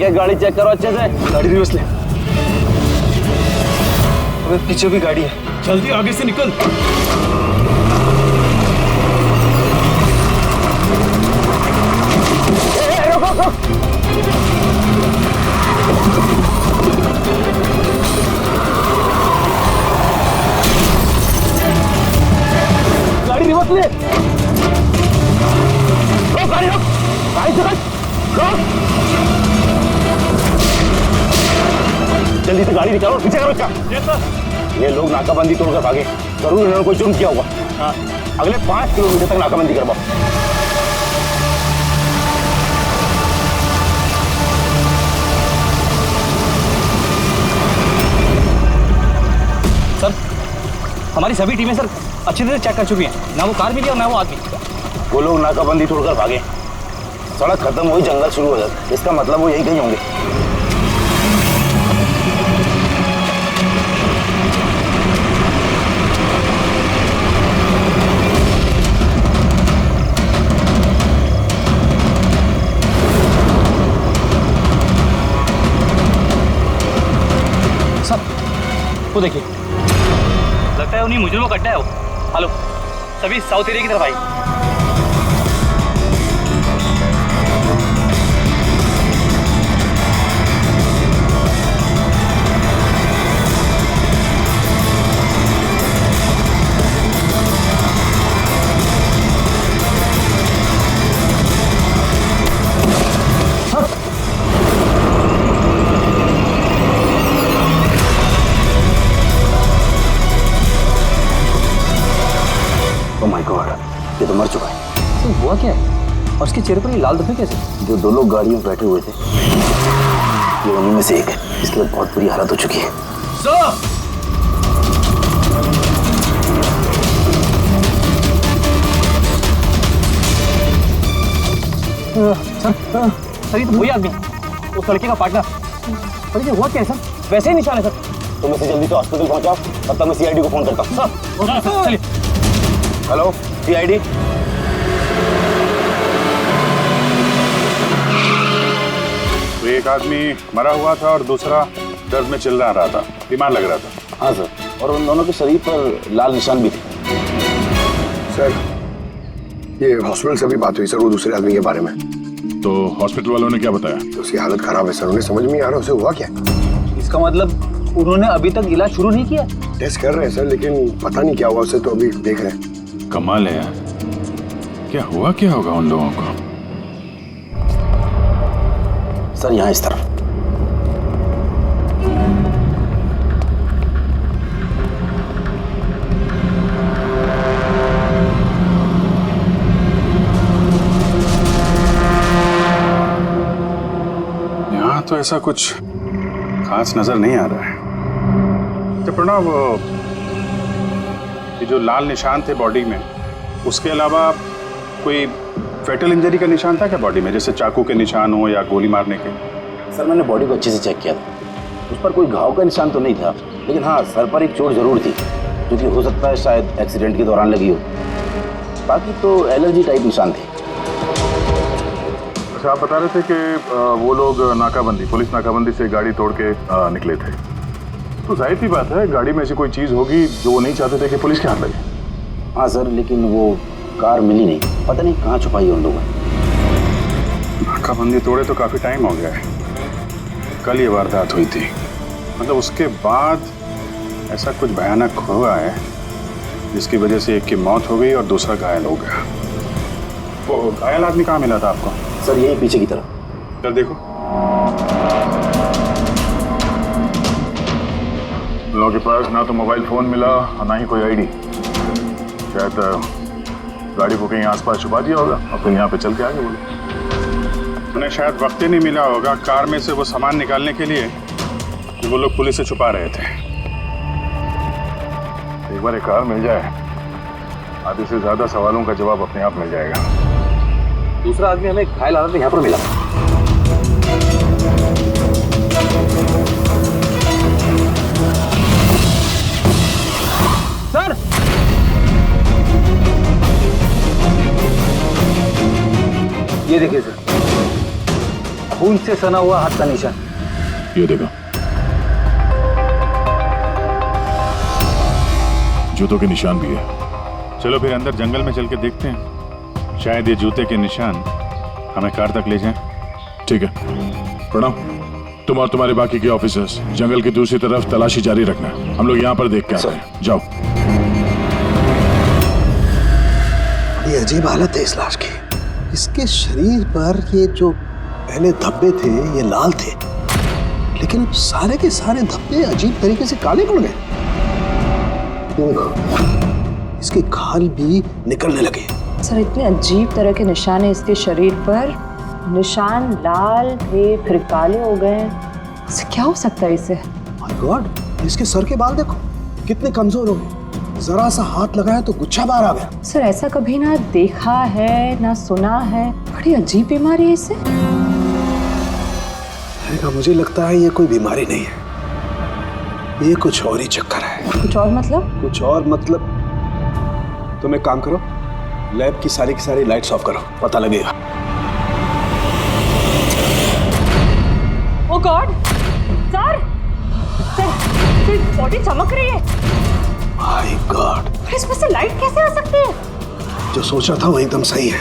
एक एक गाड़ी चेक करो अच्छे से। गाड़ी रिवर्स ले। अबे पीछे भी गाड़ी है। जल्दी आगे से निकल। गाड़ी रिवर्स ले। रोक गाड़ी, रोक गाड़ी से, रोक। जल्दी से गाड़ी निकालो, पीछे करो इसका। ये लोग नाकाबंदी तोड़कर भागे, जरूर इन्होंने कोई जुर्म किया होगा। हाँ। अगले 5 किलोमीटर तक नाकाबंदी करवाओ। सर, हमारी सभी टीमें सर अच्छी तरह चेक कर चुकी हैं, ना वो कार मिली और ना वो आदमी। वो लोग नाकाबंदी तोड़कर भागे, सड़क खत्म हुई, जंगल शुरू हो जाता, इसका मतलब वो यही कहीं होंगे। सर, वो देखिए, लगता है उन्हीं मुजरिमों का अड्डा है वो। हेलो, सभी साउथ एरिया की तरफ आई। ये तो मर चुका है। तो हुआ क्या है? और उसके चेहरे पर ये लाल धब्बे कैसे? जो 2 लोग गाड़ी में बैठे हुए थे, ये उन्हीं में से एक है। इसके बाद बहुत बुरी हालत हो चुकी है। सर, ये तो वही आदमी, उस लड़के का पार्टनर। पर ये हुआ क्या है सर? वैसे ही निशान है सर। तुम इसे जल्दी से हॉस्पिटल पहुंचाओ, तब तक मैं सीआईडी को फोन करता हूँ। सर, चलिए। Hello CID. तो एक आदमी मरा हुआ था और दूसरा दर्द में चिल्ला रहा था, बीमार लग रहा था। हाँ सर, और उन दोनों के शरीर पर लाल निशान भी थे। सर, ये हॉस्पिटल से भी बात हुई सर, वो दूसरे आदमी के बारे में। तो हॉस्पिटल वालों ने क्या बताया? तो उसकी हालत खराब है सर, उन्हें समझ में नहीं आ रहा उसे हुआ क्या। इसका मतलब उन्होंने अभी तक इलाज शुरू नहीं किया? टेस्ट कर रहे हैं सर, लेकिन पता नहीं क्या हुआ उसे, तो अभी देख रहे हैं। कमाल है यार, क्या हुआ क्या होगा उन लोगों को? सर यहाँ इस तरफ। यहाँ तो ऐसा कुछ खास नजर नहीं आ रहा है। तो प्रणव, ये जो लाल निशान थे बॉडी में, उसके अलावा कोई फेटल इंजरी का निशान था क्या बॉडी में, जैसे चाकू के निशान हो या गोली मारने के? सर मैंने बॉडी को अच्छे से चेक किया था, उस पर कोई घाव का निशान तो नहीं था, लेकिन हाँ सर पर एक चोट जरूर थी, जो कि हो सकता है शायद एक्सीडेंट के दौरान लगी हो। बाकी तो एलर्जी टाइप निशान थे। अच्छा, आप बता रहे थे कि वो लोग नाकाबंदी, पुलिस नाकाबंदी से गाड़ी तोड़ के निकले थे, तो जाहिर सी बात है गाड़ी में ऐसी कोई चीज़ होगी जो वो नहीं चाहते थे कि पुलिस के हाथ लगे। हाँ सर, लेकिन वो कार मिली नहीं, पता नहीं कहाँ छुपाई है उन लोगों ने। नाकाबंदी तोड़े तो काफ़ी टाइम हो गया है, कल ये वारदात हुई थी, मतलब उसके बाद ऐसा कुछ भयानक हुआ है जिसकी वजह से एक की मौत हो गई और दूसरा घायल हो गया। वो घायल आदमी कहाँ मिला था आपको? सर यही पीछे की तरफ। इधर देखो। लोगों के पास ना तो मोबाइल फोन मिला और ना ही कोई आईडी। शायद गाड़ी को कहीं आसपास छुपा दिया होगा और फिर यहाँ पे चल के आगे बोले। उन्हें शायद वक्त ही नहीं मिला होगा कार में से वो सामान निकालने के लिए कि वो लोग पुलिस से छुपा रहे थे। एक बार एक कार मिल जाए, आधे से ज्यादा सवालों का जवाब अपने आप मिल जाएगा। दूसरा आदमी हमें घायल हालत में यहाँ पर मिला। सर, ये देखिए सर, खून खून से सना हुआ हाथ का निशान। ये देखो, जूतों के निशान भी है। चलो फिर अंदर जंगल में चल के देखते हैं, शायद ये जूते के निशान हमें कार तक ले जाएं। ठीक है प्रणव, तुम और तुम्हारे बाकी के ऑफिसर्स जंगल की दूसरी तरफ तलाशी जारी रखना, हम लोग यहाँ पर देख के आते हैं। जाओ। ये अजीब हालत है इस लाश की। इसके शरीर पर ये जो पहले धब्बे थे ये लाल थे, लेकिन सारे के सारे धब्बे अजीब तरीके से काले पड़ गए। देखो, इसके खाल भी निकलने लगे। सर इतने अजीब तरह के निशान है इसके शरीर पर। निशान लाल थे फिर काले हो गए। इससे क्या हो सकता है इसे? माय गॉड, इसके सर के बाल देखो कितने कमजोर हो गए। जरा सा हाथ लगाया तो गुच्छा बाहर आ गया। सर ऐसा कभी ना देखा है ना सुना है। बड़ी अजीब बीमारी है इसे। मुझे लगता है ये कोई बीमारी नहीं है, ये कुछ और ही चक्कर है। कुछ और मतलब? कुछ और मतलब तुम एक काम करो, लैब की सारी लाइट्स ऑफ करो, पता लगेगा। ओह गॉड सर, बॉडी चमक रही है। माय गॉड, इसमें से लाइट कैसे आ सकती है? जो सोचा था वो एकदम सही है।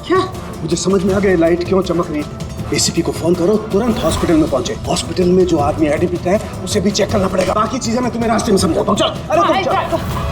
क्या? मुझे समझ में आ गया लाइट क्यों चमक रही है। एसीपी को फोन करो, तुरंत हॉस्पिटल में पहुंचे। हॉस्पिटल में जो आदमी एडमिट है उसे भी चेक करना पड़ेगा। बाकी चीजें मैं तुम्हें रास्ते में समझाता हूँ। चल, अरे तुम चल।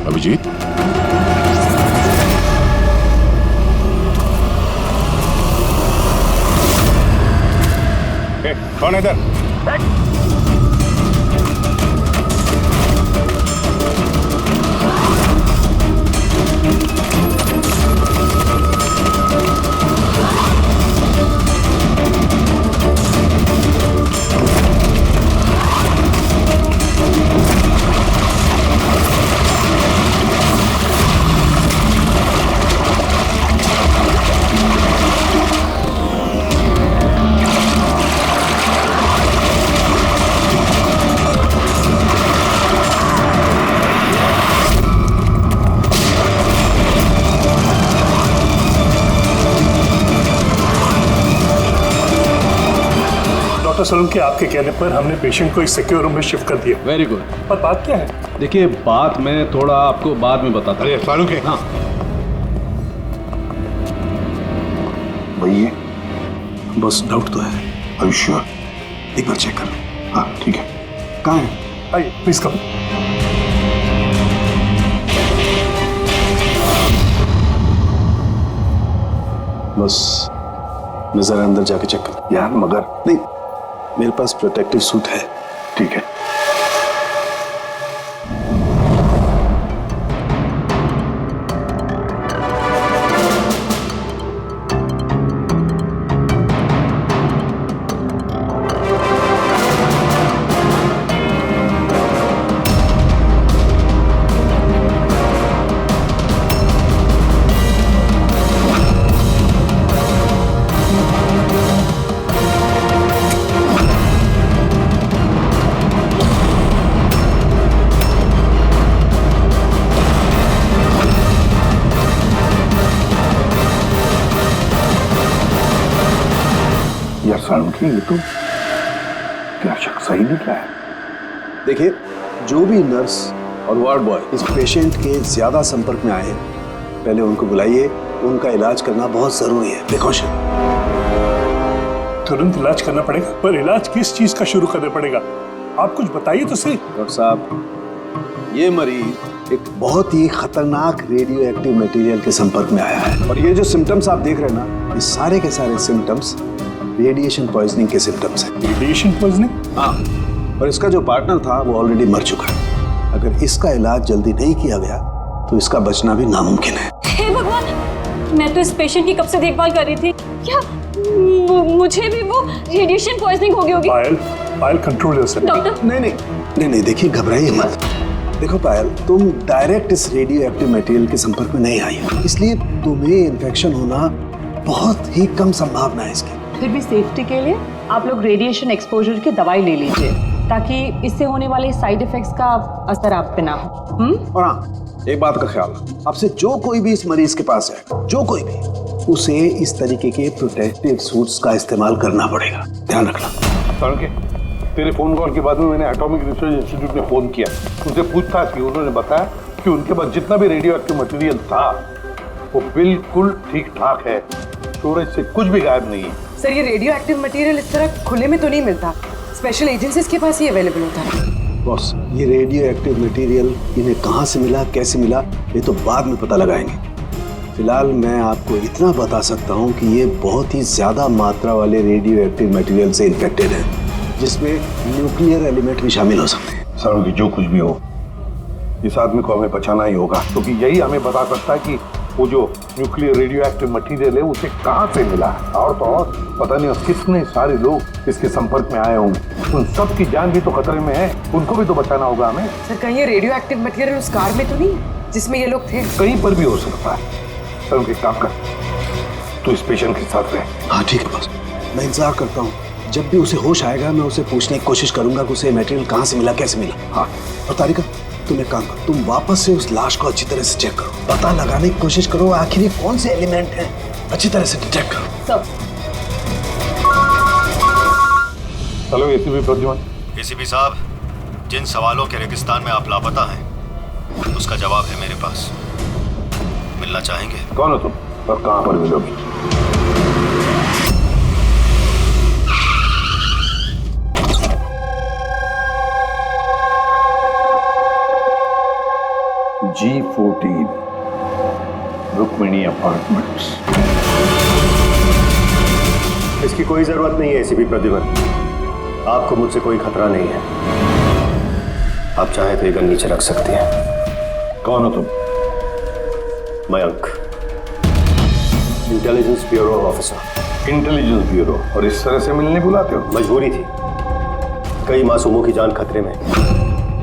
अभिजीत, कौन है इधर? डॉक्टर सोलंकी, आपके कहने पर हमने पेशेंट को इस सिक्योर रूम में शिफ्ट कर दिया। Very good. पर बात क्या है? देखिए बात मैं थोड़ा आपको बाद में बताता हूँ। फारूक है? हाँ भैया बस डाउट तो है। Are you sure? एक बार चेक कर लो। हाँ ठीक है। कहाँ है? आइए प्लीज कम। बस मैं जरा अंदर जाके चेक कर। यार मगर नहीं, मेरे पास प्रोटेक्टिव सूट है। ठीक है। यार सालुंकी, ये तो क्या शक सही निकला है। देखिए, जो भी नर्स और वार्ड बॉय इस पेशेंट के ज्यादा संपर्क में आए हैं, पहले उनको बुलाइए। उनका इलाज करना बहुत जरूरी है। प्रिकॉशन। तुरंत इलाज करना पड़ेगा, पर इलाज किस चीज का शुरू करना पड़ेगा? आप कुछ बताइए तो सही। डॉक्टर साहब, ये मरीज एक बहुत ही खतरनाक रेडियो एक्टिव मटेरियल के संपर्क में आया है, और ये जो सिम्टम्स आप देख रहे हैं ना, ये सारे के सारे सिम्टम्स रेडिएशन पॉइजनिंग के सिम्टम्स हैं। Radiation poisoning? हाँ, और इसका जो पार्टनर था वो ऑलरेडी मर चुका है। अगर इसका इलाज जल्दी नहीं किया गया तो इसका बचना भी नामुमकिन है। हे भगवान, मैं तो इस पेशेंट की कब से देखभाल कर रही थी। क्या मुझे भी वो रेडिएशन पॉइजनिंग हो गई होगी। पायल, पायल कंट्रोल योरसेल्फ। डॉक्टर नहीं देखिए, घबराइए मत। देखो पायल, तुम डायरेक्ट इस रेडियो एक्टिव मटेरियल के संपर्क में नहीं आई हो, इसलिए तुम्हें इन्फेक्शन होना बहुत ही कम संभावना है इसकी। फिर भी सेफ्टी के लिए आप लोग रेडिएशन एक्सपोजर की दवाई ले लीजिए, ताकि इससे होने वाले साइड इफेक्ट्स का असर आप पे ना हो। और हाँ, एक बात का ख्याल, आपसे जो कोई भी इस मरीज के पास है, जो कोई भी, उसे इस तरीके के प्रोटेक्टिव सूट्स का इस्तेमाल करना पड़ेगा, ध्यान रखना। तड़के तेरे फोन कॉल के बाद में मैंने एटॉमिक रिसर्च इंस्टीट्यूट में फोन किया, उनसे पूछताछ की। उन्होंने बताया कि उनके पास जितना भी रेडियो एक्टिव मटेरियल था वो बिल्कुल ठीक ठाक है, स्टोरेज से कुछ भी गायब नहीं है। सर, ये रेडियो एक्टिव मटेरियल इस तरह खुले में तो नहीं मिलता, स्पेशल एजेंसीज के पास ही अवेलेबल होता है। बॉस, ये रेडियो एक्टिव मटेरियल इन्हें कहाँ से मिला, कैसे मिला, ये तो बाद में पता लगाएंगे। फिलहाल मैं आपको इतना बता सकता हूँ कि ये बहुत ही ज्यादा मात्रा वाले रेडियो एक्टिव मटेरियल से इन्फेक्टेड है, जिसमें न्यूक्लियर एलिमेंट भी शामिल हो सकते हैं। सर कि जो कुछ भी हो, इस आदमी को हमें बचाना ही होगा, क्योंकि यही हमें बता सकता है कि वो जो न्यूक्लियर रेडियो एक्टिव मटेरियल है उसे कहाँ से मिला है। और तो और पता नहीं कितने सारे लोग इसके संपर्क में आए होंगे, उन सब की जान भी तो खतरे में है, उनको भी तो बचाना होगा हमें। सर, कहीं ये रेडियो एक्टिव मटेरियल उस कार में तो नहीं जिसमें ये लोग थे? कहीं पर भी हो सकता है। सर उनके काम कर, तू इस पेशेंट के साथ रहे। हाँ ठीक है बॉस, मैं इंतजार करता हूँ। जब भी उसे होश आएगा मैं उसे पूछने की कोशिश करूंगा कि उसे मटेरियल कहाँ से मिला, कैसे मिला। हाँ, और तारिका, तुम एक काम करो, तुम वापस से उस लाश को अच्छी तरह से चेक करो, पता लगाने की कोशिश करो आखिर ये कौन से एलिमेंट हैं, अच्छी तरह से डिटेक्ट करो। सब हेलो एसीपी प्रद्युमन। एसीपी साहब, जिन सवालों के रेगिस्तान में आप लापता हैं उसका जवाब है मेरे पास। मिलना चाहेंगे? कौन हो तुम और कहाँ पर मिलोगी? G14 Rukmini apartments. इसकी कोई जरूरत नहीं है एसीपी प्रद्युमन, आपको मुझसे कोई खतरा नहीं है। आप चाहे तो ये गन नीचे रख सकते हैं। कौन हो तुम? Mayank, intelligence bureau officer. Intelligence bureau, और इस तरह से मिलने बुलाते हो? मजबूरी थी, कई मासूमों की जान खतरे में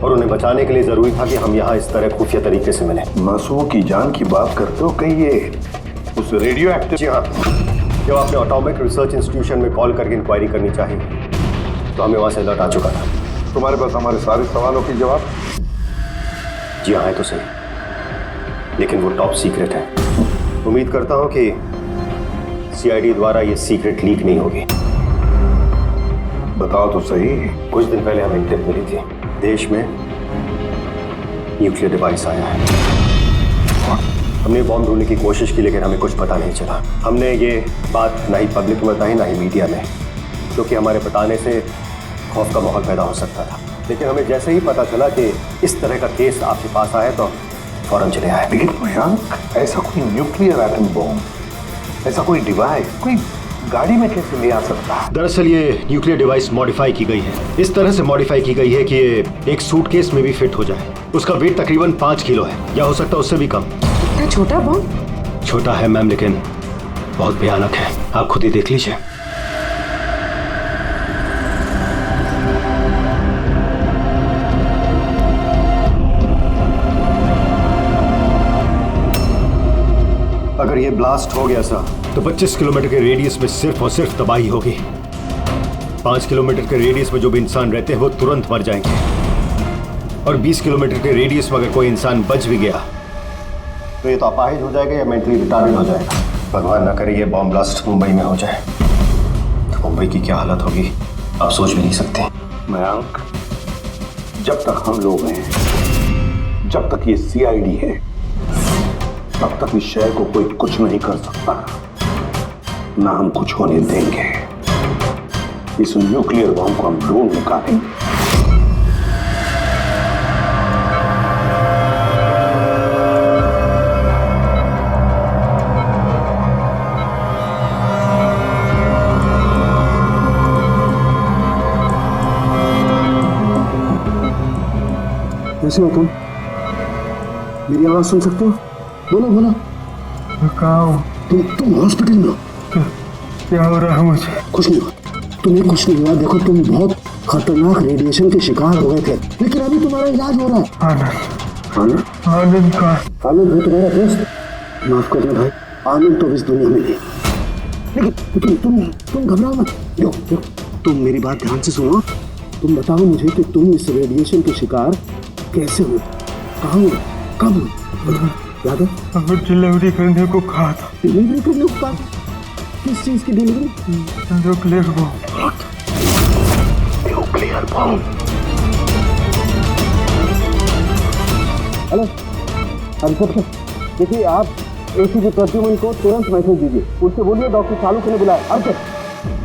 और उन्हें बचाने के लिए जरूरी था कि हम यहाँ इस तरह खुफिया तरीके से मिले। मासूमों की जान की बात करते हो, कहीं ये उस रेडियो एक्टिव? जी हाँ, जब आपने एटॉमिक रिसर्च इंस्टीट्यूशन में कॉल करके इंक्वायरी करनी चाहिए तो हमें वहाँ से अलर्ट आ चुका था। तुम्हारे पास हमारे सारे सवालों के जवाब? जी हाँ, है तो सही, लेकिन वो टॉप सीक्रेट है। उम्मीद करता हूँ कि सीआईडी द्वारा ये सीक्रेट लीक नहीं होगी। बताओ तो सही। कुछ दिन पहले हमें टिप मिली थी, देश में न्यूक्लियर डिवाइस आया है। हमने बॉम्ब ढूंढने की कोशिश की, लेकिन हमें कुछ पता नहीं चला। हमने ये बात ना ही पब्लिक में बताई, ना ही मीडिया में, क्योंकि हमारे बताने से खौफ का माहौल पैदा हो सकता था। लेकिन हमें जैसे ही पता चला कि इस तरह का केस आपके पास आया तो फौरन चले आए। लेकिन मयंक, ऐसा कोई न्यूक्लियर एटम बॉम्ब, ऐसा कोई डिवाइस कोई गाड़ी में कैसे ले आ सकता है? दरअसल ये न्यूक्लियर डिवाइस मॉडिफाई की गई है। इस तरह से मॉडिफाई की गई है कि ये एक सूटकेस में भी फिट हो जाए। उसका वेट तकरीबन 5 किलो है, या हो सकता है उससे भी कम। इतना छोटा बॉम्ब? छोटा है मैम, लेकिन बहुत भयानक है। आप खुद ही देख लीजिए। अगर ये ब्लास्ट हो गया सर तो 25 किलोमीटर के रेडियस में सिर्फ और सिर्फ तबाही होगी। 5 किलोमीटर के रेडियस में जो भी इंसान रहते हैं वो तुरंत मर जाएंगे, और 20 किलोमीटर के रेडियस में अगर कोई इंसान बच भी गया तो ये तो अपाहिज हो जाएगा या मेंटली रिटार्डेड हो जाएगा। भगवान ना करे ये बॉम्ब ब्लास्ट मुंबई में हो जाए तो मुंबई की क्या हालत होगी आप सोच भी नहीं सकते। मयंक, जब तक हम लोग हैं, जब तक ये सीआईडी है, तब तक इस शहर को कोई कुछ नहीं कर सकता, ना हम कुछ होने देंगे। इस न्यूक्लियर बॉम्ब को हम ढूंढ निकालेंगे। कैसे हो तुम? मेरी आवाज सुन सकते हो? बोलो बोलो। कहाँ हो? तुम हॉस्पिटल में हो? क्या हो रहा है मुझे? कुछ नहीं हुआ, तुम्हें कुछ नहीं हुआ। देखो तुम बहुत खतरनाक रेडिएशन के शिकार हो गए थे, लेकिन अभी तुम्हारा इलाज हो रहा है। आनंद, आनंद का आनंद है तुम्हारा दोस्त। माफ करना भाई, आनंद तो इस दुनिया में नहीं, लेकिन तुम घबराओ मत। देखो तुम मेरी बात ध्यान से सुनो। तुम बताओ मुझे कि तुम इस रेडिएशन के शिकार कैसे हुए, कहाँ हुए, कब हुए? याद है? डिलीवरी करने को कहा था। डिलीवरी करने को कहा? किस चीज की delivery? Nuclear bomb. Nuclear bomb? Hello helicopter, देखिए आप एसीपी प्रद्युमन को तुरंत मैसेज दीजिए, उससे बोलिए डॉक्टर चालू ने बुलाया।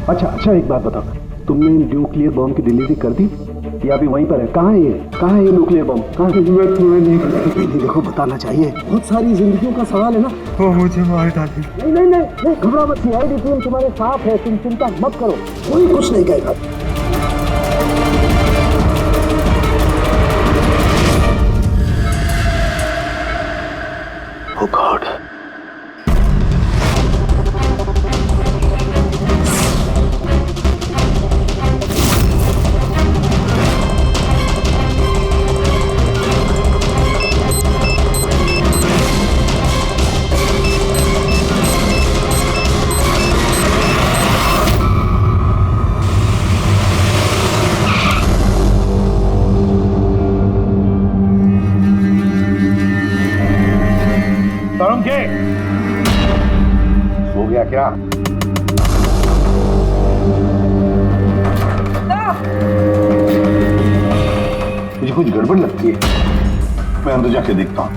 अच्छा एक बात बताओ, तुमने न्यूक्लियर बॉम्ब की डिलीवरी कर दी या अभी वहीं पर है? कहाँ है ये न्यूक्लियर बॉम्ब? कहाँ है? नहीं देखो, बताना चाहिए, बहुत सारी जिंदगियों का सवाल है ना। वो मुझे मार डाली। नहीं घबराओ मत, सीआईडी टीम तुम्हारे साथ है, तुम चिंता मत करो, कोई कुछ नहीं कहेगा। Oh God. हो गया क्या? मुझे कुछ गड़बड़ लगती है, मैं अंदर जाके देखता हूँ।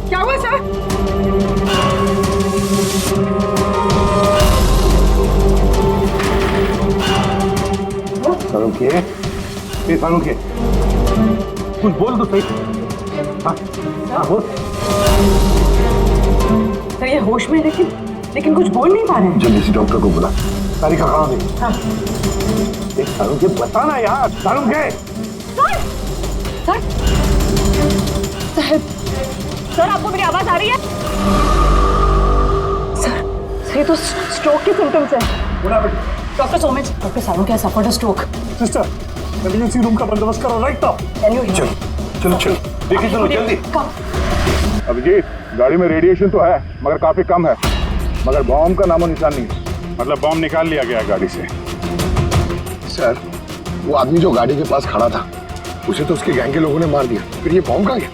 क्या हुआ सर? सालुंखे, कुछ बोल तो सही। हाँ बोल। सर ये होश में, लेकिन कुछ बोल नहीं पा रहे हैं। जल्दी से डॉक्टर को बुला। तारिका कहाँ है? हाँ। सालुंखे बताना यार, सालुंखे। सर आपको मेरी आवाज आ रही है? सर ये तो स्ट्रोक के सिम्टम्स है। Doctor Somesh, doctor Salunkhe has suffered a stroke. Sister, emergency room का बंदोबस्त करो राइट नाउ। चलो देखिए, चलो जल्दी। अभिजीत, गाड़ी में रेडिएशन तो है मगर काफी कम है, मगर बॉम्ब का नामो निशान नहीं है। मतलब बॉम्ब निकाल लिया गया गाड़ी से। सर, वो आदमी जो गाड़ी के पास खड़ा था, उसे तो उसके गैंग के लोगों ने मार दिया, फिर ये बॉम्ब कहाँ गया?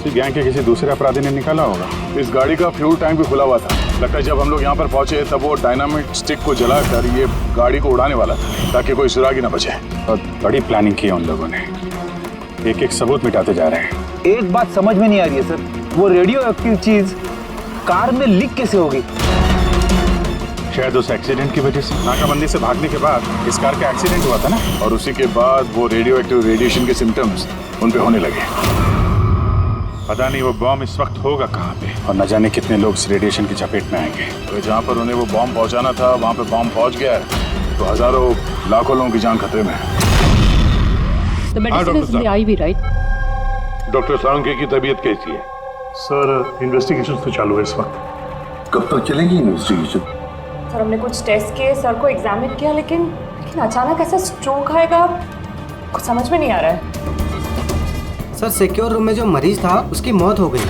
गैंग के किसी दूसरे अपराधी ने निकाला होगा। इस गाड़ी का फ्यूल टैंक भी खुला हुआ था। लगता है जब हम लोग यहाँ पर पहुंचे तब वो डायनामिट स्टिक को जलाकर ये गाड़ी को उड़ाने वाला था ताकि कोई सुरागी ना बचे। और बड़ी प्लानिंग की है उन लोगों ने, एक एक सबूत मिटाते जा रहे हैं। एक बात समझ में नहीं आ रही है सर, वो रेडियो एक्टिव चीज कार में लीक कैसे होगी? शायद उस एक्सीडेंट की वजह से। नाकाबंदी से भागने के बाद इस कार का एक्सीडेंट हुआ था ना, और उसी के बाद वो रेडियो एक्टिव रेडिएशन के सिम्टम्स उन पे होने लगे। पता नहीं वो बॉम्ब इस वक्त होगा कहाँ पे, और न जाने कितने लोग इस रेडिएशन की चपेट में आएंगे। तो जहाँ पर उन्हें वो बॉम्ब पहुँचाना था वहाँ पे बॉम्ब पहुँच गया है तो हजारों लाखों लोगों की जान खतरे में है। The medicine is in the IV, right? Doctor Salunkhe की तबीयत कैसी है? सर, इन्वेस्टिगेशन तो चालू है इस वक्त। कब तक चलेगी इन्वेस्टिगेशन? सर हमने कुछ टेस्ट किए, सर को एग्जामिन किया, लेकिन अचानक ऐसा स्ट्रोक आएगा कुछ समझ में नहीं आ रहा है। सर सिक्योर रूम में जो मरीज था उसकी मौत हो गई।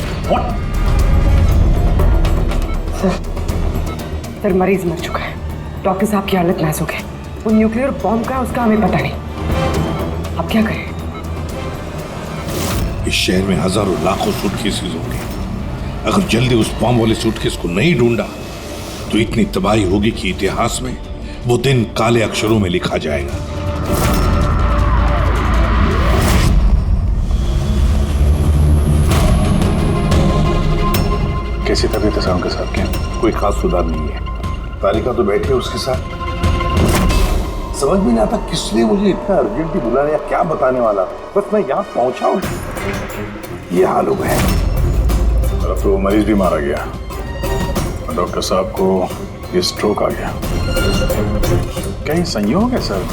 सर मरीज मर चुका है, डॉक्टर साहब की हालत नाजुक है। वो न्यूक्लियर बॉम्ब का उसका हमें पता नहीं, अब क्या करें? इस शहर में हजारों लाखों सूटकेसेस होंगे, अगर जल्दी उस बॉम्ब वाले सूटकेस को नहीं ढूंढा तो इतनी तबाही होगी कि इतिहास में वो दिन काले अक्षरों में लिखा जाएगा। कैसी तबीयत है सालुंखे साहब की? कोई खास सुधार नहीं है। तारिका तो बैठी है उसके साथ। समझ में नहीं आता किसने मुझे इतना अर्जेंटली बुलाया, क्या बताने वाला। बस मैं यहाँ पहुंचा हूँ, ये हाल हो गया। अब तो मरीज भी मारा गया और डॉक्टर साहब को ये स्ट्रोक आ गया। क्या ये संयोग है सर?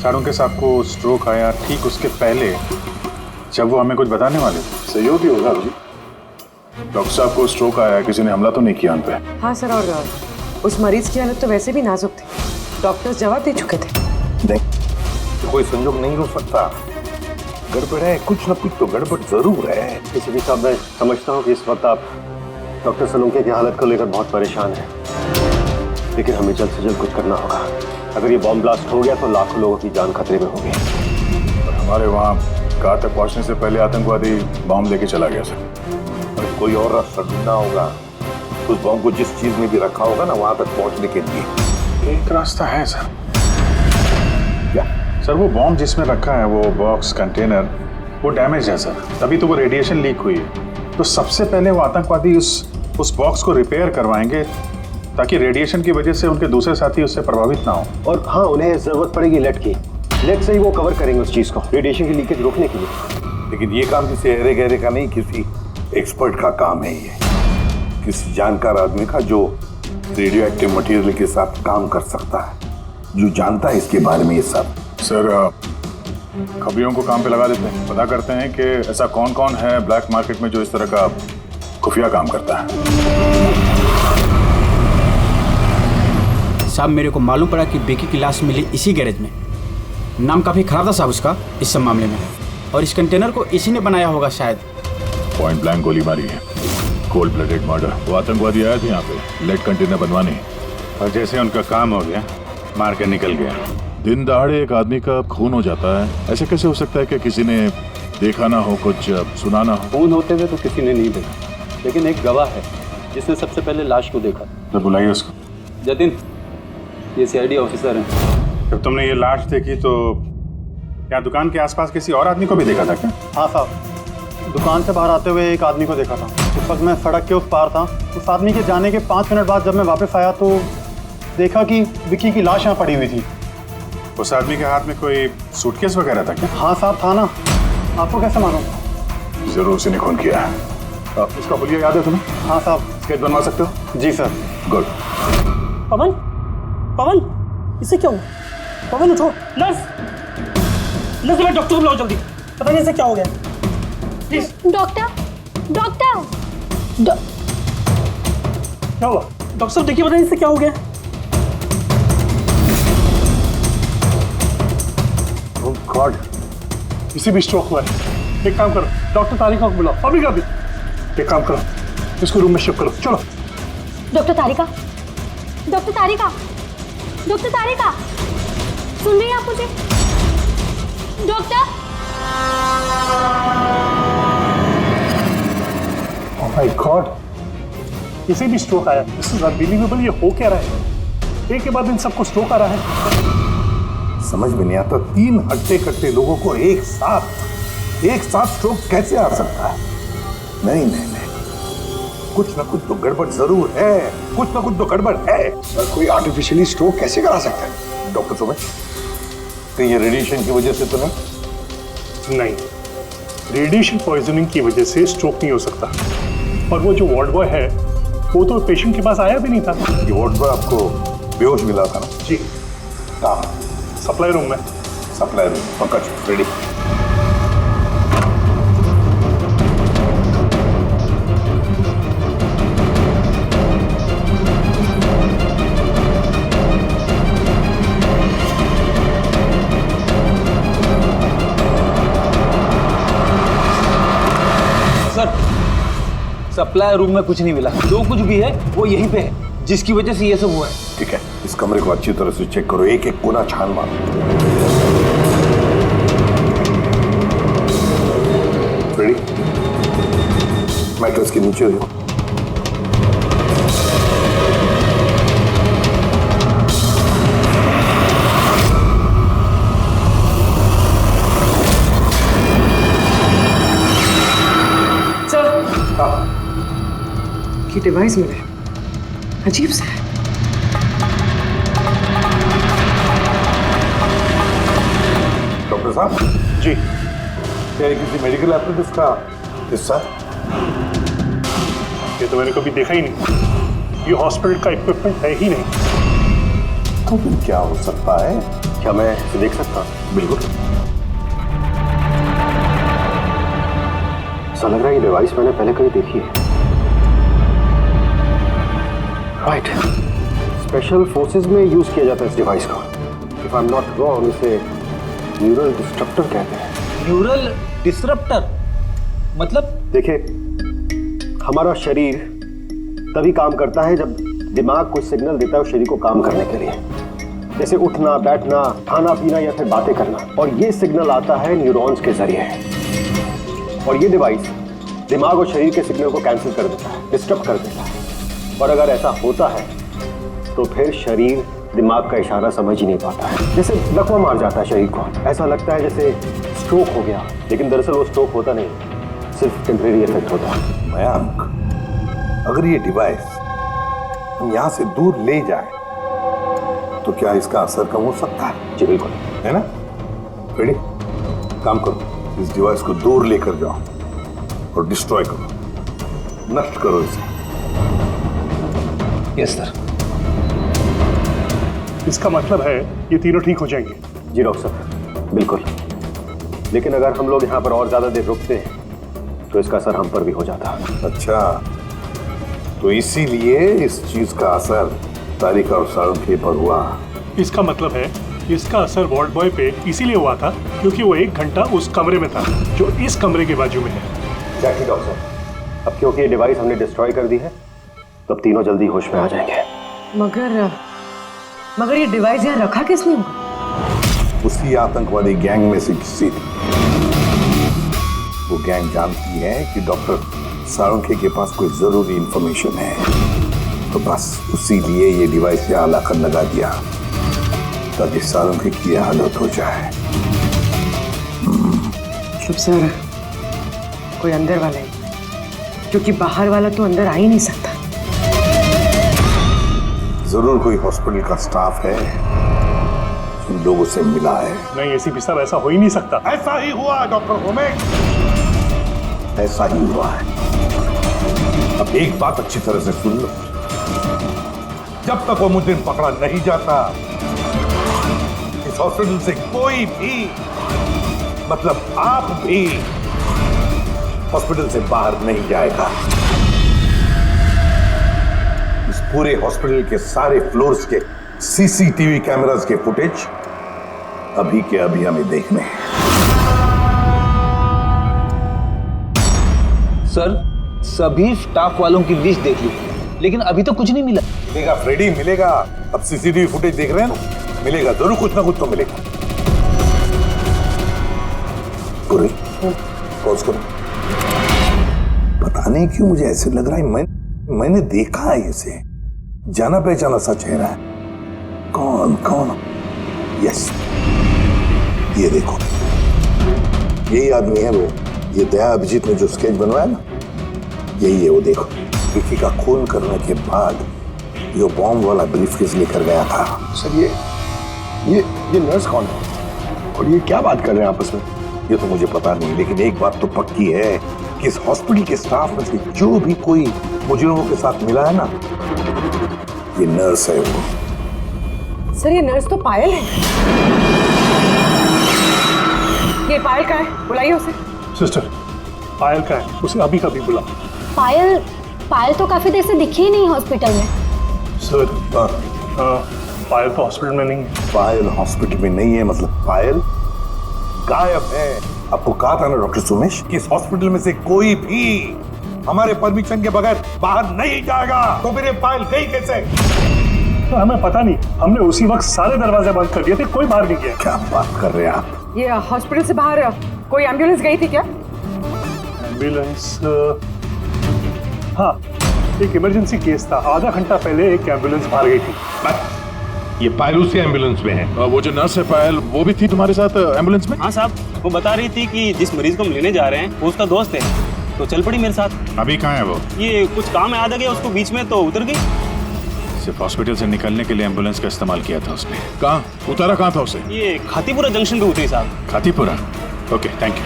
चाणक्य साहब को स्ट्रोक आया ठीक उसके पहले जब वो हमें कुछ बताने वाले थे। सहयोग ही होगा जी। डॉक्टर साहब को स्ट्रोक आया, किसी ने हमला तो नहीं किया उन पे? हाँ सर, और उस मरीज की हालत तो वैसे भी नाजुक थी, डॉक्टर्स जवाब दे चुके थे। नहीं, कोई संयोग नहीं हो सकता। गड़बड़ है, कुछ ना कुछ तो गड़बड़ जरूर है। किसी साहब, मैं समझता हूँ कि इस वक्त आप डॉक्टर सलूंके की हालत को लेकर बहुत परेशान हैं, लेकिन हमें जल्द से जल्द कुछ करना होगा। अगर ये बॉम्ब ब्लास्ट हो गया तो लाखों लोगों की जान खतरे में होगी। और हमारे वहाँ कार तक पहुँचने से पहले आतंकवादी बॉम्ब लेके चला गया सर। और कोई और रास्ता ढूंढना होगा। उस बॉम्ब को जिस चीज में भी रखा होगा ना, वहां तक पहुंचने के लिए एक रास्ता है सर। क्या सर? वो बॉम्ब जिसमें रखा है, वो बॉक्स कंटेनर, वो डैमेज है सर, तभी तो वो रेडिएशन लीक हुई है। तो सबसे पहले वो आतंकवादी उस बॉक्स को रिपेयर करवाएंगे ताकि रेडिएशन की वजह से उनके दूसरे साथी उससे प्रभावित ना हो। और हाँ, उन्हें जरूरत पड़ेगी लेड की। लेड से ही वो कवर करेंगे उस चीज को, रेडिएशन की लीकेज रोकने के लिए। लेकिन ये काम किसी अहरे गहरे का नहीं, किसी एक्सपर्ट का काम है ये। किसी जानकार आदमी का जो रेडियो एक्टिव मटेरियल के साथ काम कर सकता है, जो जानता है इसके बारे में ये सब। सर, खबरियों को काम पे लगा देते हैं, पता करते हैं कि ऐसा कौन कौन है ब्लैक मार्केट में जो इस तरह का खुफिया काम करता है। साहब, मेरे को मालूम पड़ा कि बेकी की लाश मिली इसी गैरेज में। नाम काफी खराब था साहब उसका इस सब मामले में, और इस कंटेनर को इसी ने बनाया होगा शायद। पॉइंट ब्लैंक गोली मारी है, कोल्ड ब्लडेड मर्डर। वो आतंकवादी आया था यहाँ पे लेड कंटेनर बनवाने, और जैसे उनका काम हो गया मार के निकल गया। दिन दहाड़े एक आदमी का खून हो जाता है, ऐसे कैसे हो सकता है कि किसी ने देखा ना हो, कुछ सुना ना हो? खून होते हुए तो किसी ने नहीं देखा, लेकिन एक गवाह है जिसने सबसे पहले लाश को देखा। तो बुलाइए उसको। जतिन, ये सीआईडी ऑफिसर हैं। जब तुमने ये लाश देखी तो क्या दुकान के आसपास किसी और आदमी को भी देखा था क्या? हाँ साहब, दुकान से बाहर आते हुए एक आदमी को देखा था। उस वक्त मैं सड़क के उस पार था। उस आदमी के जाने के 5 मिनट बाद जब मैं वापस आया तो देखा कि विक्की की लाश यहाँ पड़ी हुई थी। उस आदमी के हाथ में कोई सूटकेस वगैरह था क्या? हाँ साहब, था ना। आपको कैसे मालूम? जरूर उसी ने खून किया है। उसका हुलिया याद है तुम्हें? हाँ साहब। स्केच बनवा सकते हो? जी सर। गुड। पवन, पवन, इसे क्या हुआ? पवन उठो। नर्स, नर्स, मैं डॉक्टर को बुलाओ जल्दी। पता नहीं इसे क्या हो गया। प्लीज। Doctor, doctor. क्या हुआ? डॉक्टर साहब देखिए, पता नहीं इसे क्या हो गया। गॉड, इसे भी स्ट्रोक हुआ है। एक काम करो, डॉक्टर तारिका को बुलाओ अभी का भी। एक काम करो, इसको रूम में शिफ्ट करो। चलो। डॉक्टर तारिका, डॉक्टर तारिका, डॉक्टर तारिका, सुन रही हैं आप मुझे? डॉक्टर। ओह माय गॉड, इसे भी स्ट्रोक आया। This is unbelievable. ये हो क्या रहा है? एक के बाद इन सबको स्ट्रोक आ रहा है। समझ में नहीं आता, 3 हट्टे कट्टे लोगों को एक साथ स्ट्रोक कैसे आ सकता है? नहीं नहीं नहीं, कुछ ना कुछ तो गड़बड़ जरूर है, कुछ ना कुछ तो गड़बड़ है। सर, कोई आर्टिफिशियली स्ट्रोक कैसे करा सकता है? डॉक्टर सुबह, कहीं ये रेडिएशन की वजह से तो नहीं? नहीं, रेडिएशन पॉइजनिंग की वजह से स्ट्रोक नहीं हो सकता। और वो जो वार्ड बॉय है वो तो पेशेंट के पास आया भी नहीं था। ये वार्ड बॉय आपको बेहोश मिला था ना? जी। कहाँ? सप्लाई रूम में। सप्लाई रूम, पकड़, रेडी। सप्लाई रूम में कुछ नहीं मिला। जो कुछ भी है वो यहीं पे है, जिसकी वजह से ये सब हुआ है। ठीक है, इस कमरे को अच्छी तरह से चेक करो, एक एक कोना छान मारो। रेडी? मैट्रेस के नीचे हो। ये डिवाइस मिले, अजीब सा है। डॉक्टर साहब जी, क्या ये किसी मेडिकल एप्रेटिस का हिस्सा? ये तो मैंने कभी देखा ही नहीं। ये हॉस्पिटल का इक्विपमेंट है ही नहीं। तो फिर क्या हो सकता है? क्या मैं इसे देख सकता? बिल्कुल। ऐसा लग रहा है ये डिवाइस मैंने पहले कहीं देखी है। राइट, स्पेशल फोर्सेस में यूज किया जाता है इस डिवाइस को। If I am not wrong, इसे न्यूरल डिस्ट्रप्टर कहते हैं। न्यूरल डिस्रप्टर मतलब? देखिए, हमारा शरीर तभी काम करता है जब दिमाग कोई सिग्नल देता है उस शरीर को काम करने के लिए, जैसे उठना, बैठना, खाना पीना या फिर बातें करना। और ये सिग्नल आता है न्यूरॉन्स के जरिए, और ये डिवाइस दिमाग और शरीर के सिग्नल को कैंसिल कर देता है, डिस्टर्ब कर देता है। और अगर ऐसा होता है तो फिर शरीर दिमाग का इशारा समझ ही नहीं पाता है, जैसे लकवा मार जाता है शरीर को। ऐसा लगता है जैसे स्ट्रोक हो गया, लेकिन दरअसल वो स्ट्रोक होता नहीं, सिर्फ टेम्परेरी इफेक्ट होता है। मयंक, अगर ये डिवाइस हम यहाँ से दूर ले जाए तो क्या इसका असर कम हो सकता है? जी बिल्कुल, है ना? रेडी? काम करो, इस डिवाइस को दूर लेकर जाओ और डिस्ट्रॉय करो, नष्ट करो इसे। Yes sir. इसका मतलब है ये तीनों ठीक हो जाएंगे? जी डॉक्टर साहब, बिल्कुल। लेकिन अगर हम लोग यहाँ पर और ज्यादा देर रुकते हैं तो इसका असर हम पर भी हो जाता है। अच्छा, तो इसीलिए इस चीज का असर तारिका और साळुंखे पर हुआ। इसका मतलब है इसका असर वार्ड बॉय पे इसीलिए हुआ था क्योंकि वो 1 घंटा उस कमरे में था जो इस कमरे के बाजू में है। एग्जैक्टली डॉक्टर साहब। अब क्योंकि ये डिवाइस हमने डिस्ट्रॉय कर दी है तो अब तीनों जल्दी होश में आ जाएंगे। मगर ये डिवाइस यहाँ रखा किसने होगा? उसी आतंकवादी गैंग में से किसी ने। वो गैंग जानती है कि डॉक्टर साळुंखे के पास कोई जरूरी इंफॉर्मेशन है, तो बस उसी लिए ये डिवाइस यहाँ लाकर लगा दिया ताकि साळुंखे की हालत हो जाए। शुभ सर, कोई अंदर वाला है, क्योंकि बाहर वाला तो अंदर आ ही नहीं सकता। जरूर कोई हॉस्पिटल का स्टाफ है जिन लोगों से मिला है। नहीं एसीपी साहब, ऐसा हो ही नहीं सकता। ऐसा ही हुआ डॉक्टर होमेक, ऐसा ही हुआ है। अब एक बात अच्छी तरह से सुन लो, जब तक वो मुजरिम पकड़ा नहीं जाता इस हॉस्पिटल से कोई भी, मतलब आप भी, हॉस्पिटल से बाहर नहीं जाएगा। इस पूरे हॉस्पिटल के सारे फ्लोर्स के सीसीटीवी कैमरास के फुटेज अभी के अभी हमें देखने हैं। सर, सभी स्टाफ वालों की लिस्ट देख ली, लेकिन अभी तो कुछ नहीं मिला। मिलेगा फ्रेडी, मिलेगा। अब सीसीटीवी फुटेज देख रहे हैं ना, मिलेगा जरूर, कुछ ना कुछ तो मिलेगा। पॉज करो। पता नहीं क्यों मुझे ऐसे लग रहा है मैंने देखा है इसे, जाना पहचाना सा चेहरा है। कौन कौन? यस, ये देखो, यही आदमी है वो। ये दया अभिजीत ने जो स्केच बनवाया ना, यही है वो। देखो, विकी का खून करने के बाद जो बॉम्ब वाला ब्रीफकेस लेकर गया था। सर ये नर्स कौन है और ये क्या बात कर रहे हैं आपस में? ये तो मुझे पता नहीं, लेकिन एक बात तो पक्की है कि इस हॉस्पिटल के स्टाफ में से जो भी कोई मुजरिमों के साथ मिला है ना, ये नर्स है वो। सर, ये नर्स तो पायल है। ये पायल का है, बुलाइए उसे। सिस्टर, पायल का है, उसे अभी कभी बुला। पायल तो काफी देर से दिखी ही नहीं हॉस्पिटल में। सर, पायल तो हॉस्पिटल में नहीं है। पायल हॉस्पिटल में नहीं है मतलब पायल गायब है। आपको कहा था ना डॉक्टर सुमेश कि इस हॉस्पिटल में से कोई भी हमारे परमिशन के बगैर बाहर नहीं जाएगा। तो फिर ये पायल गई कैसे? तो हमें पता नहीं, हमने उसी वक्त सारे दरवाजे बंद कर दिए थे, कोई बाहर नहीं गया। क्या बात कर रहे हैं आप? ये हॉस्पिटल से बाहर कोई एम्बुलेंस गई थी क्या? एम्बुलेंस? हाँ, एक इमरजेंसी केस था, आधा घंटा पहले एक एम्बुलेंस बाहर गई थी। ये पायल उसी एम्बुलेंस में है। वो जो नर्स है पायल, वो भी थी तुम्हारे साथ एम्बुलेंस में? हाँ साहब, वो बता रही थी कि जिस मरीज को हम लेने जा रहे हैं वो उसका दोस्त है, तो चल पड़ी मेरे साथ। अभी कहाँ है वो? ये कुछ काम याद आ गया उसको बीच में, तो उतर गई। सिर्फ हॉस्पिटल से निकलने के लिए एम्बुलेंस का इस्तेमाल किया था उसने। कहाँ उतारा, कहाँ था उसे? ये खातीपुरा जंक्शन पे उतरी साहब। खातीपुरा? Okay, thank you.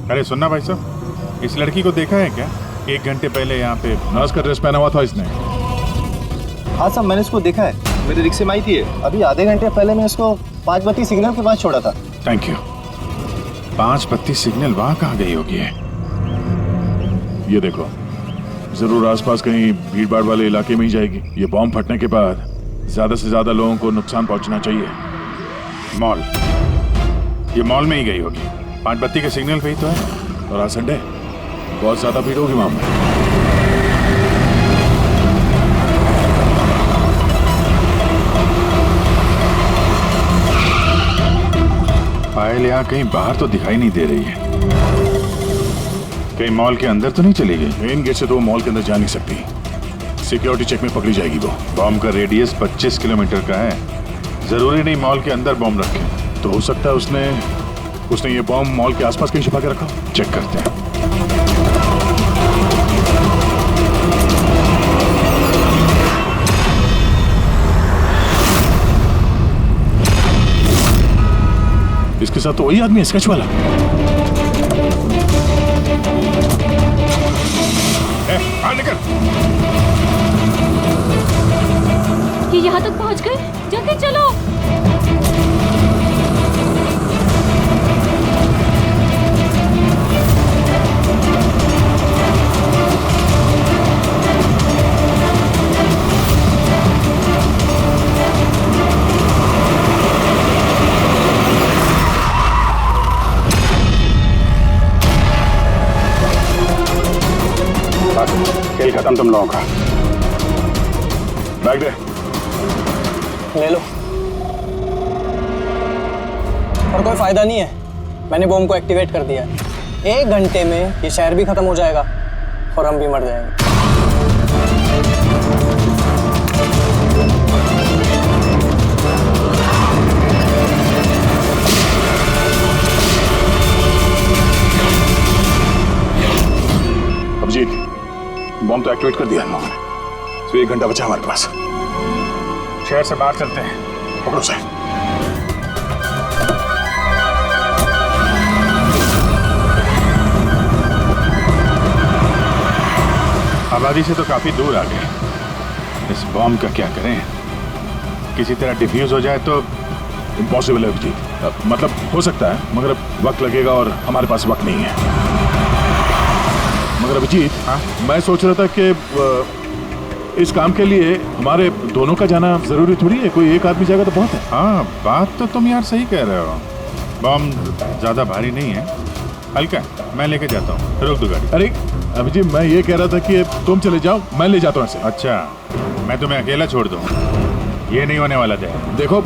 अरे सुनना भाई साहब, इस लड़की को देखा है क्या? 1 घंटे पहले यहाँ पे नर्स का ड्रेस पहना हुआ था इसने। हाँ साहब, मैंने इसको देखा है, मेरे रिक्शे में आई थी। अभी आधे घंटे पहले मैं इसको 5 बत्ती सिग्नल के पास छोड़ा था। Thank you. 5 बत्ती सिग्नल वहां कहाँ गई होगी? ये देखो, जरूर आसपास कहीं भीड़ भाड़ वाले इलाके में ही जाएगी। ये बॉम्ब फटने के बाद ज्यादा से ज्यादा लोगों को नुकसान पहुंचना चाहिए। मॉल, ये मॉल में ही गई होगी। 5 बत्ती के सिग्नल पे ही तो है, और आज संडे बहुत ज्यादा भीड़ होगी वहां पर। पायल यहाँ कहीं बाहर तो दिखाई नहीं दे रही है। कहीं मॉल के अंदर तो नहीं चली गई? मेन गेट से तो वो मॉल के अंदर जा नहीं सकती। सिक्योरिटी चेक में पकड़ी जाएगी वो। बॉम्ब का रेडियस 25 किलोमीटर का है। जरूरी नहीं मॉल के अंदर बॉम्ब रखे, तो हो सकता है उसने ये बॉम्ब मॉल के आसपास कहीं छिपा के रखा। चेक करते हैं। इसके साथ तो वही आदमी है, स्केच वाला। निकल। ये यहाँ तक पहुँच गए, जल्दी चलो। खेल खत्म तुम लोगों का। बैग दे। ले लो। और कोई फायदा नहीं है, मैंने बॉम्ब को एक्टिवेट कर दिया है। 1 घंटे में ये शहर भी खत्म हो जाएगा और हम भी मर जाएंगे। अभिजीत, बॉम्ब तो एक्टिवेट कर दिया हम लोगों ने, तो 1 घंटा बचा हमारे पास। शहर से बाहर चलते हैं। पकड़ो से। आबादी से तो काफी दूर आ गए। इस बॉम्ब का क्या करें? किसी तरह डिफ्यूज हो जाए तो इम्पॉसिबल है अभिजीत। मतलब हो सकता है, मगर वक्त लगेगा और हमारे पास वक्त नहीं है। मगर अभिजीत, हाँ, मैं सोच रहा था कि इस काम के लिए हमारे दोनों का जाना जरूरी थोड़ी है। कोई एक आदमी जाएगा तो बहुत है। हाँ, बात तो तुम यार सही कह रहे हो। बॉम्ब ज्यादा भारी नहीं है, हल्का है। मैं लेके जाता हूँ, रोक दो गाड़ी। अरे अभिजीत, मैं ये कह रहा था कि तुम चले जाओ, मैं ले जाता हूँ ऐसे। अच्छा, मैं तुम्हें अकेला छोड़ दूँ? ये नहीं होने वाला था। देखो,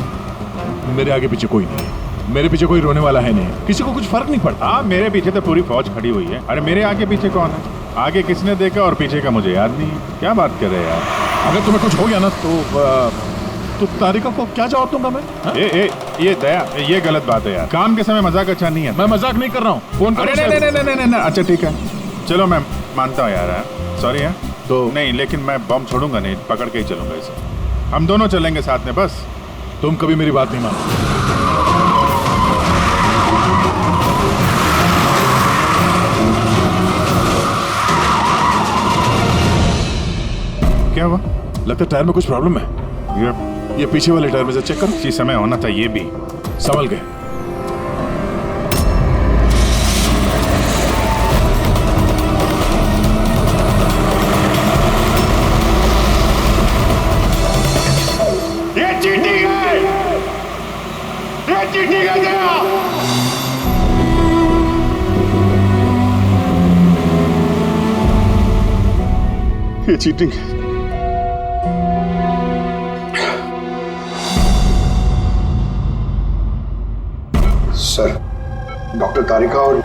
मेरे आगे पीछे कोई नहीं है, मेरे पीछे कोई रोने वाला है नहीं, किसी को कुछ फर्क नहीं पड़ता। हाँ, मेरे पीछे तो पूरी फौज खड़ी हुई है। अरे मेरे आगे पीछे कौन है? आगे किसने देखा और पीछे का मुझे याद नहीं। क्या बात कर रहे हैं यार? अगर तुम्हें कुछ हो गया ना तो तारिका को क्या जवाब दूंगा मैं? ये दया, ये गलत बात है यार। काम के समय मजाक अच्छा नहीं है। मैं मजाक नहीं कर रहा हूँ। फोन करो। नहीं। अच्छा ठीक है, चलो मैं मानता हूँ यार, सॉरी है तो नहीं, लेकिन मैं बम छोड़ूंगा नहीं, पकड़ के ही चलूंगा इसे। हम दोनों चलेंगे साथ में बस। तुम कभी मेरी बात नहीं मानो। क्या हुआ? लगता है टायर में कुछ प्रॉब्लम है। ये पीछे वाले टायर में से चेक करो। इसी समय होना था ये भी। संभल गए। ये चीटिंग है, ये चीटिंग है जया। ये चीटिंग है। सर, डॉक्टर तारिका और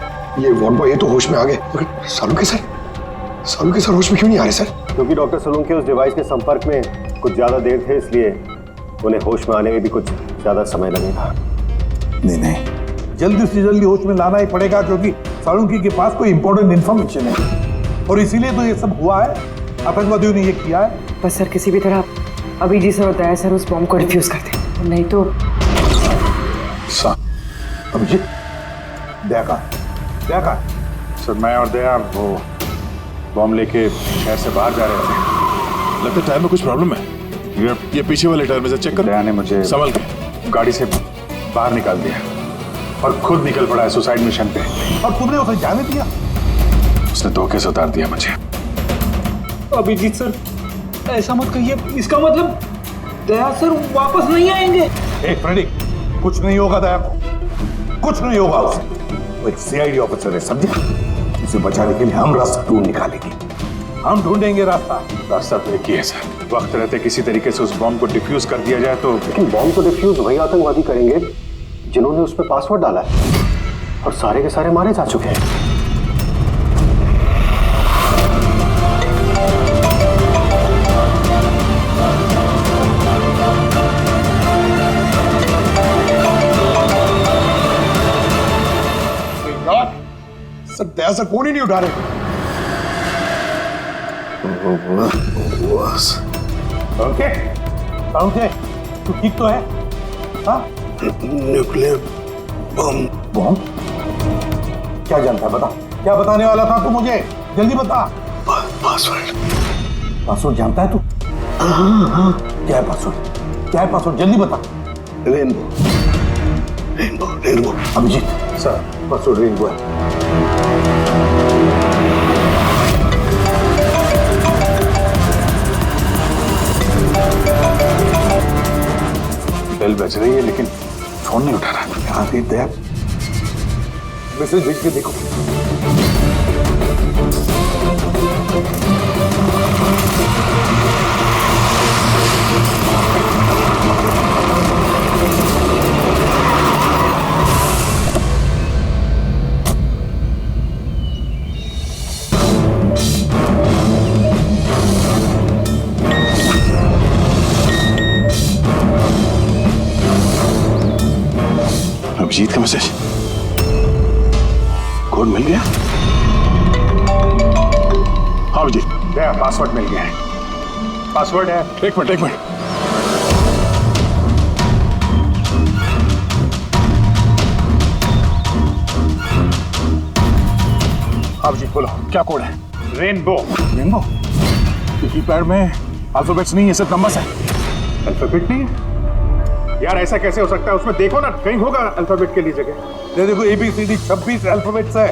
ये वार्ड बॉय ये तो होश में आ गए, लेकिन सालू के सर होश में क्यों नहीं आ रहे सर? क्योंकि डॉक्टर सोलंकी उस डिवाइस के संपर्क में कुछ ज्यादा देर थे, इसलिए उन्हें होश में आने में भी कुछ ज्यादा समय लगेगा। नहीं, जल्दी से जल्दी होश में लाना ही पड़ेगा, क्योंकि सालुंकी के पास कोई इंपॉर्टेंट इंफॉर्मेशन है और इसीलिए तो ये सब हुआ है। आतंकवादियों ने ये किया है। बस सर, किसी भी तरह अभिजीत सर और दया सर उस बॉम्ब को डिफ्यूज कर दें, नहीं तो। अभिजीत, दया सर मैं और दया वो बॉम्ब लेके शहर से बाहर जा रहे थे। लगता है टायर में कुछ प्रॉब्लम है। ये पीछे वाले टायर में से चेक कर। दया ने मुझे संभल के गाड़ी से बाहर निकाल दिया और खुद निकल पड़ा है सुसाइड मिशन पे। और तुमने उसे जाने दिया? उसने धोखे से उतार दिया मुझे। अभिजीत सर ऐसा मत कहिए, इसका मतलब दया सर वापस नहीं आएंगे। एक फ्रेडी, कुछ नहीं होगा दया को, कुछ नहीं होगा उसे। वो एक सीआईडी ऑफिसर है, समझे? उसे बचाने के लिए हम रास्ता ढूंढ निकालेंगे, हम ढूंढेंगे रास्ता। रास्ता तो एक ही है सर, वक्त रहते किसी तरीके से उस बॉम्ब को डिफ्यूज कर दिया जाए तो। लेकिन बॉम्ब को डिफ्यूज वही आतंकवादी करेंगे जिन्होंने उस पर पासवर्ड डाला है, और सारे के सारे मारे जा चुके हैं। सर दया सर फोन ही नहीं उठा रहे। ओके ओके, तू ठीक तो है? हाँ? Nuclear bomb. बम? क्या जानता है, बता। क्या बताने वाला था तू मुझे? जल्दी बता। पासवर्ड। पासवर्ड जानता है तू? हाँ। क्या है पासवर्ड? क्या है पासवर्ड? जल्दी बता। Rainbow rainbow rainbow. Abhijit sir, password rainbow है। बेल बज रही है लेकिन फोन नहीं उठा रहा। यहाँ से दया मैसेज भेज के देखो। अभिजीत का मैसेज, कोड मिल गया? हाँ अभिजीत, दया पासवर्ड मिल गया है। पासवर्ड है। एक मिनट एक मिनट। हाँ अभिजीत बोलो, क्या कोड है? रेनबो। रेनबो? कीपैड में अल्फाबेट्स नहीं है, सिर्फ नंबर्स है। अल्फाबेट नहीं है यार, ऐसा कैसे हो सकता है? उसमें देखो ना, कहीं होगा अल्फाबेट के लिए जगह। ये देखो ABCD 26 अल्फाबेट्स है।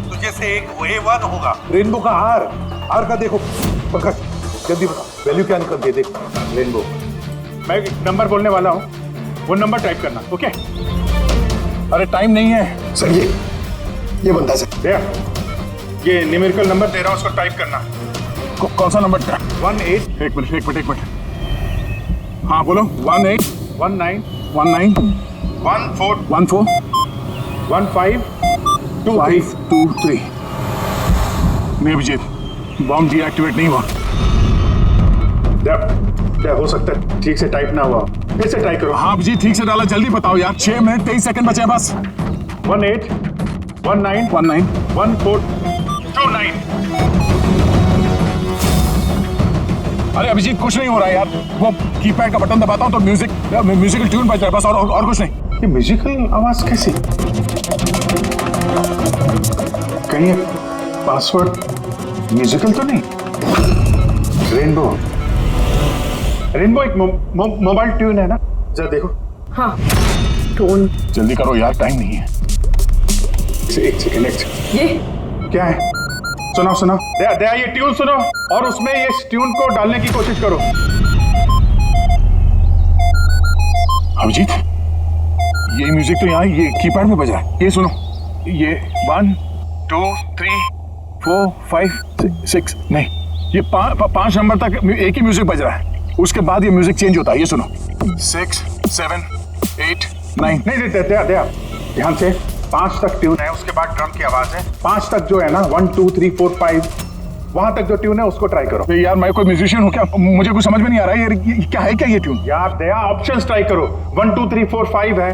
तो जैसे एक A1 होगा। रेनबो का आर का देखो। पंकज जल्दी बता, वैल्यू क्या निकलती है? देखो रेनबो। मैं एक नंबर बोलने वाला हूँ, वो नंबर टाइप करना। ओके? अरे टाइम नहीं है सर। ये बंदा सर। दया, ये न्यूमेरिकल नंबर दे रहा हूँ, उसको टाइप करना। कौन सा नंबर? 18। एक मिनट। हाँ बोलो। 18 19 19 14 15 523। नहीं अभिजीत, बॉम्ब डीएक्टिवेट नहीं हुआ। क्या हो सकता है ठीक से टाइप ना हुआ? फिर से ट्राई करो। हाँ अभिजीत, ठीक से डाला, जल्दी बताओ यार। 6 मिनट 23 सेकंड बचे हैं बस। 18 19 19 1429। अरे अभिजीत कुछ नहीं हो रहा है यार, वो कीपैड का बटन दबाता हूँ तो म्यूजिकल ट्यून बज रहा है बस, और कुछ नहीं। ये म्यूजिकल आवाज कैसी? कहीं पासवर्ड म्यूजिकल तो नहीं? रेनबो एक मोबाइल ट्यून है ना? जरा देखो। हाँ टोन। जल्दी करो यार, टाइम नहीं है। एक सेकंड। ये क्या है? सुनाओ। दया ये ट्यून सुनो और उसमें ये ट्यून को डालने की कोशिश करो। अभिजीत, ये म्यूजिक तो यहाँ ये कीपैड में बज रहा है। ये सुनो, ये 1 2 3 4 5 6 नहीं, ये 5 नंबर तक एक ही म्यूजिक बज रहा है, उसके बाद ये म्यूजिक चेंज होता है। ये सुनो, 6 7 8 9। नहीं दया ध्यान से, 5 तक ट्यून है, उसके बाद ड्रम की आवाज है। 5 तक जो है ना, 1 2 3 4 5, वहां तक जो ट्यून है उसको ट्राई करो। यार मैं कोई म्यूजिशियन हूँ क्या? मुझे कुछ समझ में नहीं आ रहा है। ये क्या है? क्या ये ट्यून? यार दया ऑप्शंस ट्राई करो। 1 2 3 4 5 है,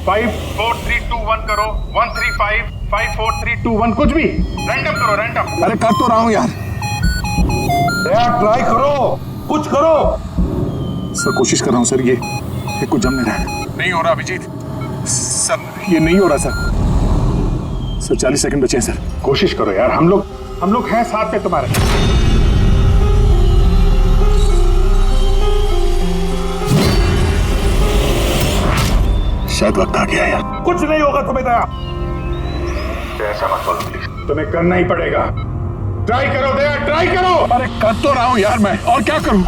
5 4 3 2 1 करो, 1 3 5 5 4 3 2 1, कुछ भी रैंडम करो, रैंडम। अरे कर तो रहा हूँ यार। दया ट्राई करो, कुछ करो। सर कोशिश कर रहा हूँ सर, ये कुछ जम नहीं रहा है। नहीं हो रहा अभिजीत सर, ये नहीं हो रहा सर। सर 40 सेकंड बचे हैं सर, कोशिश करो यार, हम लोग हैं साथ में तुम्हारे। शायद वक्त आ गया यार। कुछ नहीं होगा तुम्हें दया, ऐसा मत बोलो प्लीज, तुम्हें करना ही पड़ेगा। ट्राई करो दया, ट्राई करो। अरे कर तो रहा हूं यार मैं, और क्या करूं।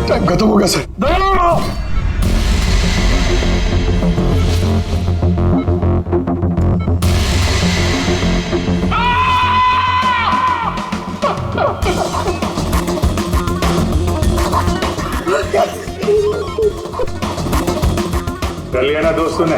टाइम खत्म हो गया सर। कर लिया ना दोस्तों ने।